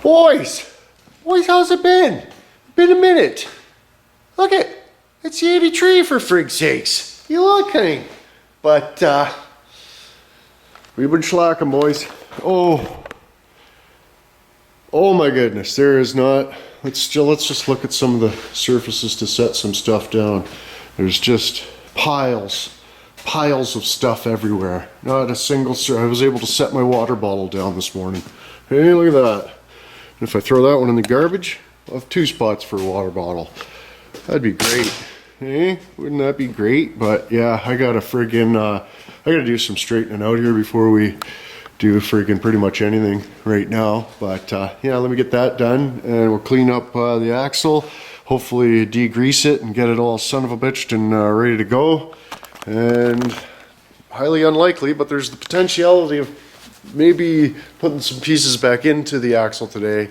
Boys, how's it been? Been a minute. Look it's the 83 for frig's sakes. You looking? But we've been slacking, boys. Oh my goodness, there is not. Let's just look at some of the surfaces to set some stuff down. There's just piles of stuff everywhere. Not a single. I was able to set my water bottle down this morning. Hey, look at that. And if I throw that one in the garbage, I'll have 2 spots for a water bottle. That'd be great. Hey, wouldn't that be great? But yeah, I gotta do some straightening out here before we do friggin' pretty much anything right now. But yeah, let me get that done and we'll clean up the axle, hopefully degrease it and get it all son of a bitched and ready to go. And highly unlikely, but there's the potentiality of maybe putting some pieces back into the axle today.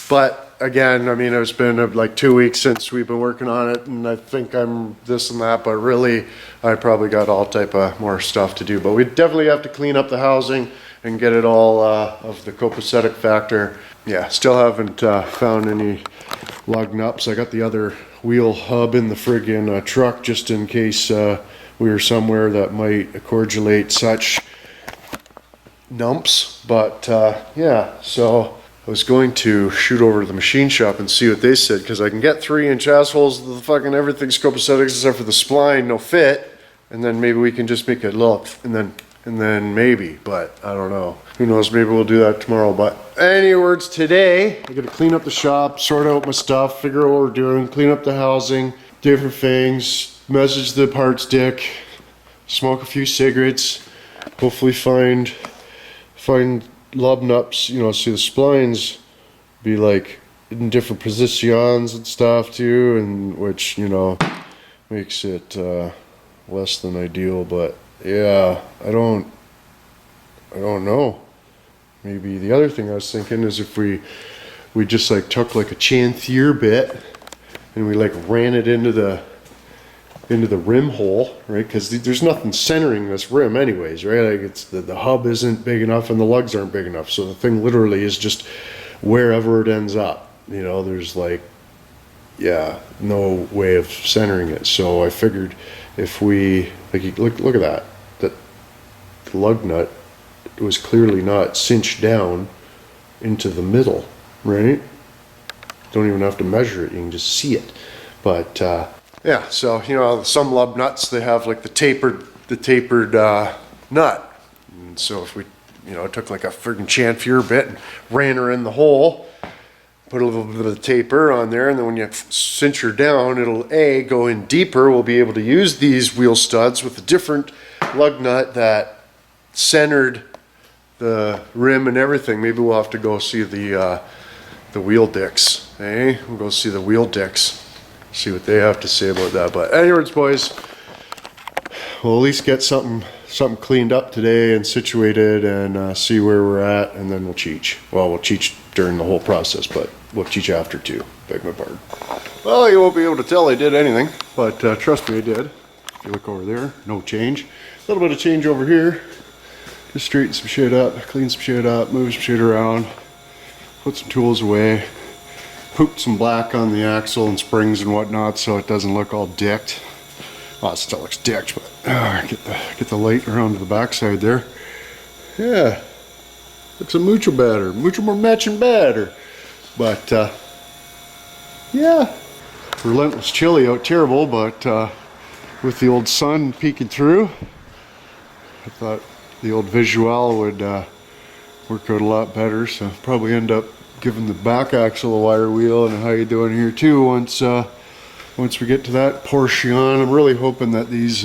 But again, I mean, it's been like 2 weeks since we've been working on it, and I think I'm this and that, but really I probably got all type of more stuff to do. But we definitely have to clean up the housing and get it all of the copacetic factor. Yeah, still haven't found any lug nuts. I got the other wheel hub in the friggin' truck just in case we were somewhere that might correlate such numps. But yeah, so I was going to shoot over to the machine shop and see what they said, because I can get 3-inch assholes. The fucking everything's copacetic except for the spline, no fit, and then maybe we can just make it look, and then maybe, but I don't know. Who knows? Maybe we'll do that tomorrow. But any words today, I got to clean up the shop, sort out my stuff, figure out what we're doing, clean up the housing, different things, message the parts dick, smoke a few cigarettes, hopefully find lub nuts, you know, see the splines be like in different positions and stuff too, and which, you know, makes it less than ideal. But yeah, I don't know. Maybe the other thing I was thinking is if we just like took like a chantier bit and we like ran it into the rim hole, right? Because there's nothing centering this rim anyways, right? Like it's the hub isn't big enough and the lugs aren't big enough, so the thing literally is just wherever it ends up, you know. There's like, yeah, no way of centering it. So I figured if we like, look at that the lug nut was clearly not cinched down into the middle, right? Don't even have to measure it, you can just see it. But yeah, so you know, some lub nuts, they have like the tapered nut. And so if we, you know, took like a friggin' chamfer bit and ran her in the hole, put a little bit of taper on there, and then when you cinch her down, it'll go in deeper. We'll be able to use these wheel studs with a different lug nut that centered the rim and everything. Maybe we'll have to go see the wheel dicks. We'll go see the wheel dicks. See what they have to say about that. But anyways, boys, we'll at least get something cleaned up today and situated and see where we're at, and then we'll cheech. Well, we'll cheech during the whole process, but we'll cheech after too. Beg my pardon. Well, you won't be able to tell I did anything, but trust me, I did. If you look over there, no change. A little bit of change over here. Just straighten some shit up, clean some shit up, move some shit around, put some tools away. Pooped some black on the axle and springs and whatnot so it doesn't look all dicked. Well, it still looks dicked, but get the light around to the backside there. Yeah, looks a mucho better, mucho more matching better. But yeah, relentless chilly out, terrible, but with the old sun peeking through, I thought the old visual would work out a lot better, so probably end up giving the back axle a wire wheel. And how you doing here too once we get to that portion. I'm really hoping that these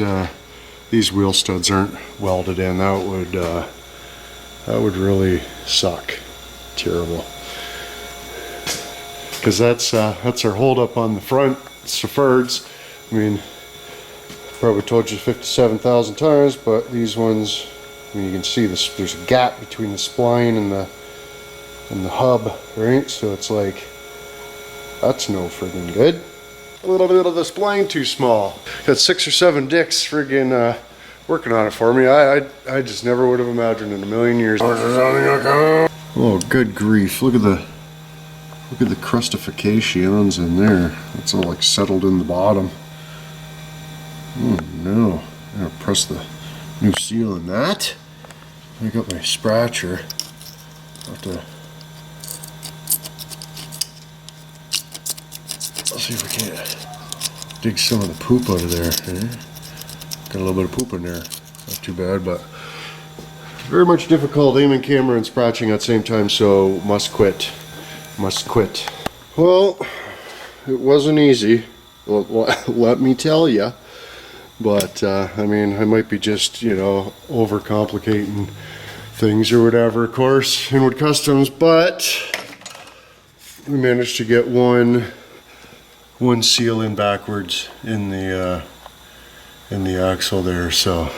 wheel studs aren't welded in. That would really suck. Terrible, because that's our hold up on the front Saffards. I mean, probably told you 57,000 times, but these ones, I mean, you can see this, there's a gap between the spline and the hub, right? So it's like, that's no friggin' good. A little bit of the spline too small. Got 6 or 7 dicks friggin' working on it for me. I just never would have imagined in a million years. Oh, good grief! Look at the crustifications in there. It's all like settled in the bottom. Oh no! I'm gonna press the new seal in that. I got my spratcher. Have to. Let's see if we can't dig some of the poop out of there. Got a little bit of poop in there. Not too bad, but very much difficult aiming camera and spratching at the same time, so must quit. Must quit. Well, it wasn't easy, let me tell you. But, I mean, I might be just, you know, overcomplicating things or whatever, of course, Inwood Customs, but we managed to get one seal in backwards in the axle there, so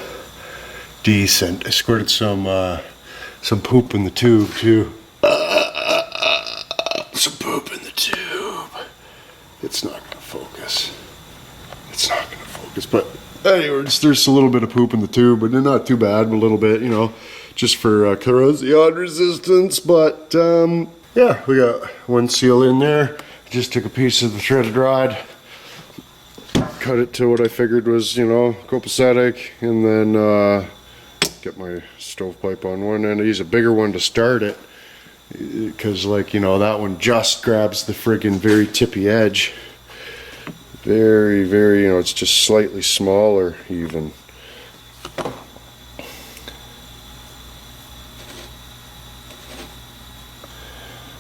decent. I squirted some poop in the tube too. Some poop in the tube. It's not gonna focus. It's not gonna focus, but anyways, there's a little bit of poop in the tube, but not too bad, a little bit, you know, just for corrosion resistance. But yeah, we got one seal in there. Just took a piece of the threaded rod, cut it to what I figured was, you know, copacetic, and then get my stovepipe on one end. I use a bigger one to start it, because, like, you know, that one just grabs the friggin' very tippy edge. Very, very, you know, it's just slightly smaller even.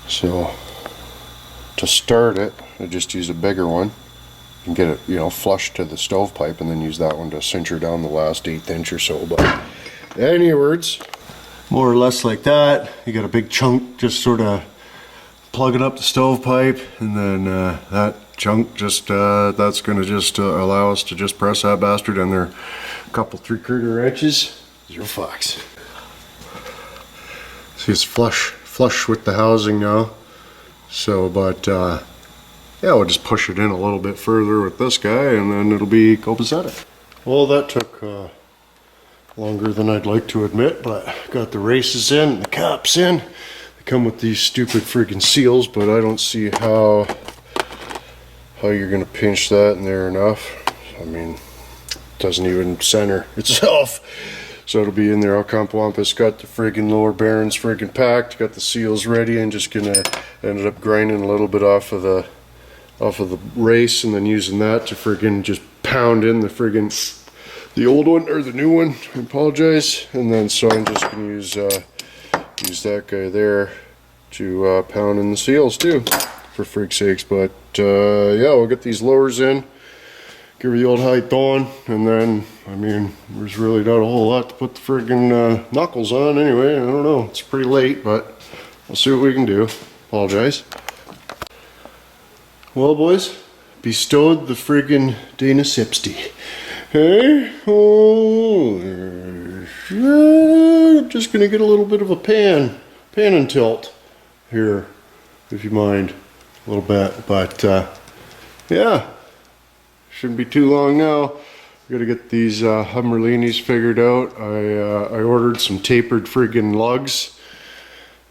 So to start it, I just use a bigger one and get it, you know, flush to the stovepipe, and then use that one to cinch her down the last 1/8 inch or so. But anyways, more or less like that. You got a big chunk just sort of plugging up the stovepipe, and then that chunk just that's gonna just allow us to just press that bastard in there. A couple 3/4 wrenches, 0 fucks. See, it's flush with the housing now. So, but yeah, we'll just push it in a little bit further with this guy, and then it'll be copacetic. Well, that took longer than I'd like to admit, but got the races in, the caps in. They come with these stupid freaking seals, but I don't see how you're gonna pinch that in there enough. I mean, it doesn't even center itself. So it'll be in there all compawampus. Got the friggin' lower bearings friggin' packed, got the seals ready, and just gonna ended up grinding a little bit off of the race, and then using that to friggin' just pound in the friggin' the old one, or the new one, I apologize. And then so I'm just gonna use that guy there to pound in the seals too, for freak's sakes. But yeah, we'll get these lowers in, give her the old height on, and then, I mean, there's really not a whole lot to put the friggin' knuckles on anyway. I don't know, it's pretty late, but we'll see what we can do. Apologize. Well, boys, bestowed the friggin' Dana 60. Hey, oh, I'm just gonna get a little bit of a pan and tilt here, if you mind, a little bit. But yeah, shouldn't be too long now. We gotta get these Hummerlinis figured out. I ordered some tapered friggin' lugs,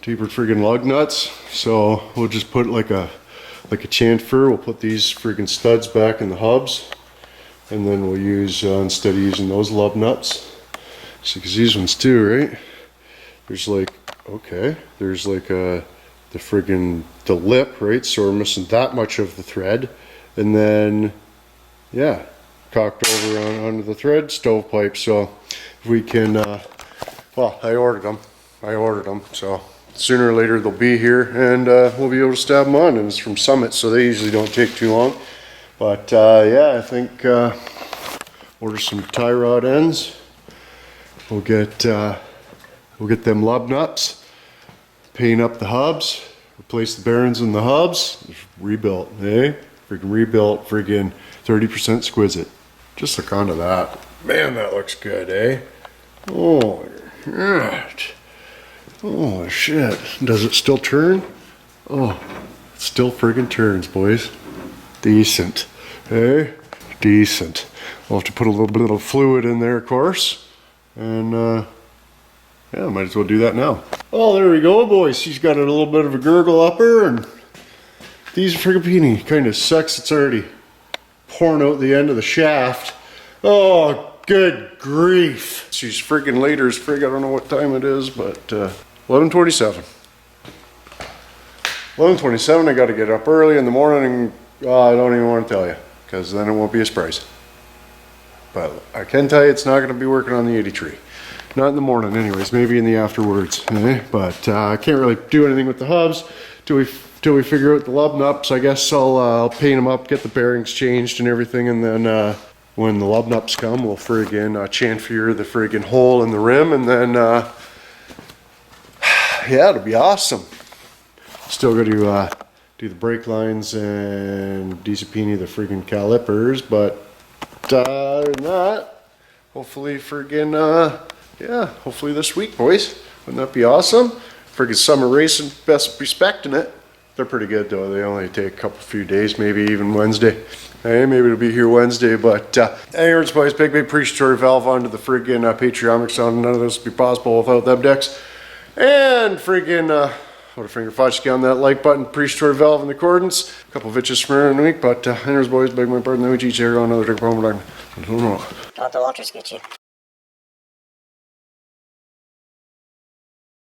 tapered friggin' lug nuts. So we'll just put like a chamfer. We'll put these friggin' studs back in the hubs. And then we'll use, instead of using those lug nuts, so because these ones too, right? There's like, okay, there's like the lip, right? So we're missing that much of the thread. And then, yeah, cocked over onto the thread, stovepipe. So if we can, well, I ordered them. So sooner or later they'll be here, and we'll be able to stab them on. And it's from Summit, so they usually don't take too long. But yeah, I think order some tie rod ends. We'll get them lub nuts, paint up the hubs, replace the bearings in the hubs, rebuilt, eh? Freaking rebuilt, freaking 30% exquisite. Just look onto that. Man, that looks good, eh? Oh, God. Oh, shit. Does it still turn? Oh, it still friggin' turns, boys. Decent. Hey, decent. We'll have to put a little bit of fluid in there, of course, and Yeah, might as well do that now. Oh, there we go, boys. She's got a little bit of a gurgle up her, and these friggin' kind of sucks. It's already pouring out the end of the shaft. Oh, good grief. She's friggin' later as frig. I don't know what time it is, but 11:27. 11:27, I gotta get up early in the morning, and I don't even want to tell you, because then it won't be a surprise. But I can tell you it's not gonna be working on the 83. Not in the morning anyways, maybe in the afterwards. But I can't really do anything with the hubs till we figure out the lub nups. I guess I'll paint them up, get the bearings changed and everything, and then when the lub nups come, we'll friggin' chamfer the friggin' hole in the rim, and then yeah, it'll be awesome. Still got to do the brake lines and disapini the friggin' calipers, but other than that, hopefully friggin' yeah, hopefully this week, boys. Wouldn't that be awesome? Friggin' summer racing, best respecting it. They're pretty good though. They only take a few days, maybe even Wednesday. Hey, maybe it'll be here Wednesday, but anyways, boys, big appreciatory valve onto the friggin' Patriomics on. None of this would be possible without them decks. And friggin' put a finger fudge on that like button, appreciatory valve in the accordance. A couple of bitches from earlier in the week, but anyways, boys, big my pardon, the each here on another drink. I don't know. Let the Walters get you.